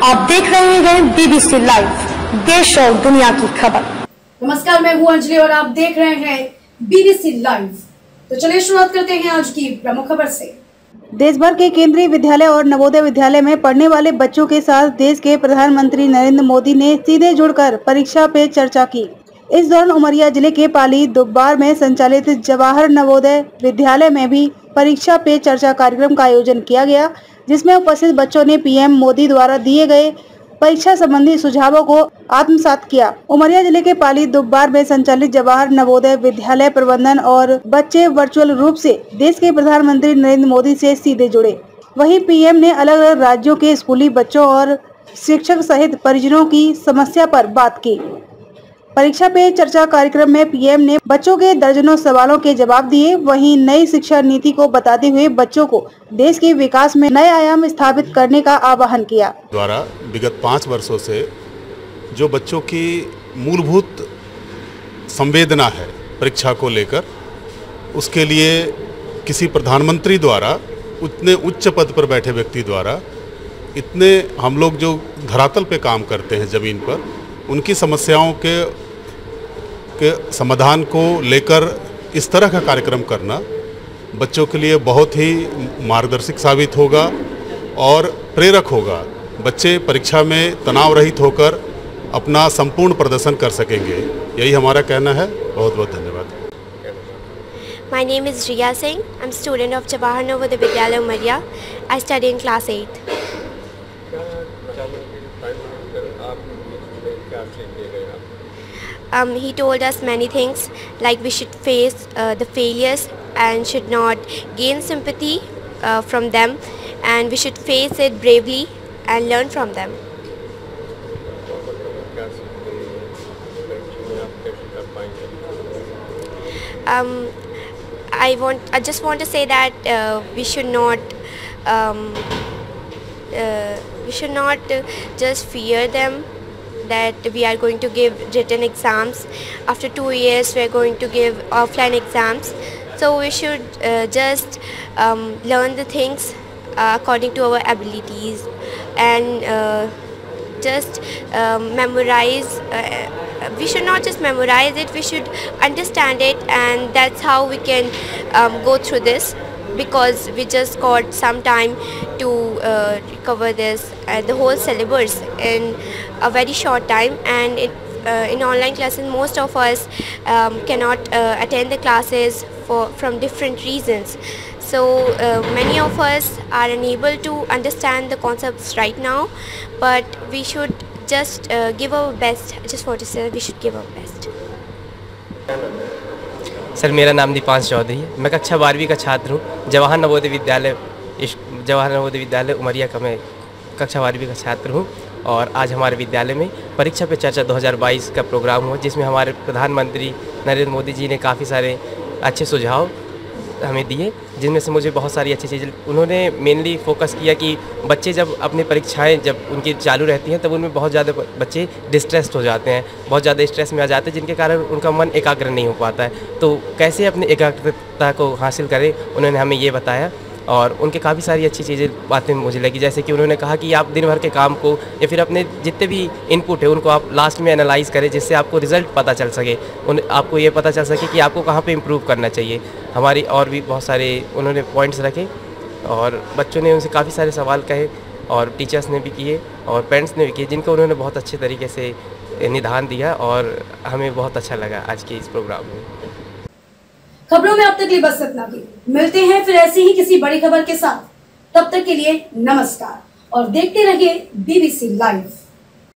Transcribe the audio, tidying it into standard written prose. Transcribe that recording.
आप देख रहे हैं BBC लाइव, देश और दुनिया की खबर। नमस्कार, मैं हूं अंजलि और आप देख रहे हैं BBC लाइव। तो चलिए शुरुआत करते हैं आज की प्रमुख खबर से। देश भर के केंद्रीय विद्यालय और नवोदय विद्यालय में पढ़ने वाले बच्चों के साथ देश के प्रधानमंत्री नरेंद्र मोदी ने सीधे जुड़कर परीक्षा पे चर्चा की। इस दौरान उमरिया जिले के पाली दुब्बार में संचालित जवाहर नवोदय विद्यालय में भी परीक्षा पे चर्चा कार्यक्रम का आयोजन किया गया, जिसमें उपस्थित बच्चों ने पीएम मोदी द्वारा दिए गए परीक्षा संबंधी सुझावों को आत्मसात किया। उमरिया जिले के पाली दुब्बार में संचालित जवाहर नवोदय विद्यालय प्रबंधन और बच्चे वर्चुअल रूप से देश के प्रधानमंत्री नरेंद्र मोदी से सीधे जुड़े। वहीं पीएम ने अलग अलग राज्यों के स्कूली बच्चों और शिक्षक सहित परिजनों की समस्या पर बात की। परीक्षा पे चर्चा कार्यक्रम में पीएम ने बच्चों के दर्जनों सवालों के जवाब दिए। वहीं नई शिक्षा नीति को बताते हुए बच्चों को देश के विकास में नए आयाम स्थापित करने का आह्वान किया। द्वारा विगत 5 वर्षों से जो बच्चों की मूलभूत संवेदना है परीक्षा को लेकर, उसके लिए किसी प्रधानमंत्री द्वारा, उतने उच्च पद पर बैठे व्यक्ति द्वारा, इतने हम लोग जो धरातल पे काम करते हैं ज़मीन पर, उनकी समस्याओं के समाधान को लेकर इस तरह का कार्यक्रम करना बच्चों के लिए बहुत ही मार्गदर्शक साबित होगा और प्रेरक होगा। बच्चे परीक्षा में तनाव रहित होकर अपना संपूर्ण प्रदर्शन कर सकेंगे, यही हमारा कहना है। बहुत बहुत धन्यवाद। My name is Riya Singh. I'm student of Jawahar Navodaya Vidyalaya Umaria. I study in class 8. He told us many things, like we should face the failures and should not gain sympathy from them, and we should face it bravely and learn from them. I just want to say that we should not just fear them, that we are going to give written exams. After 2 years we are going to give offline exams, so we should just learn the things according to our abilities and just memorize. We should not just memorize it, we should understand it, and that's how we can go through this, because we just got some time to cover this the whole syllabus in a very short time. And in online classes most of us cannot attend the classes from different reasons, so many of us are unable to understand the concepts right now, but we should just give our best. I just want to say we should give our best. Sir, मेरा नाम दीपांश चौधरी है। मैं कक्षा 12वीं का छात्र हूँ। जवाहर नवोदय विद्यालय उमरिया का मैं कक्षा 12वीं का छात्र हूँ। और आज हमारे विद्यालय में परीक्षा पे चर्चा 2022 का प्रोग्राम हुआ, जिसमें हमारे प्रधानमंत्री नरेंद्र मोदी जी ने काफ़ी सारे अच्छे सुझाव हमें दिए, जिनमें से मुझे बहुत सारी अच्छी चीज़ें उन्होंने मेनली फोकस किया कि बच्चे जब अपनी परीक्षाएं जब उनकी चालू रहती हैं तब उनमें बहुत ज़्यादा बच्चे डिस्ट्रेस्ड हो जाते हैं, बहुत ज़्यादा स्ट्रेस में आ जाते हैं, जिनके कारण उनका मन एकाग्र नहीं हो पाता है। तो कैसे अपनी एकाग्रता को हासिल करें, उन्होंने हमें ये बताया। और उनके काफ़ी सारी अच्छी बातें मुझे लगी, जैसे कि उन्होंने कहा कि आप दिन भर के काम को या फिर अपने जितने भी इनपुट है उनको आप लास्ट में एनालाइज़ करें, जिससे आपको रिज़ल्ट पता चल सके, आपको ये पता चल सके कि आपको कहाँ पे इम्प्रूव करना चाहिए। हमारी और भी बहुत सारे उन्होंने पॉइंट्स रखे और बच्चों ने उनसे काफ़ी सारे सवाल कहे और टीचर्स ने भी किए और पेरेंट्स ने भी किए, जिनको उन्होंने बहुत अच्छे तरीके से निदान दिया और हमें बहुत अच्छा लगा आज के इस प्रोग्राम में। खबरों में अब तक लिए बस इतना ही। मिलते हैं फिर ऐसी ही किसी बड़ी खबर के साथ। तब तक के लिए नमस्कार और देखते रहिए BBC लाइव।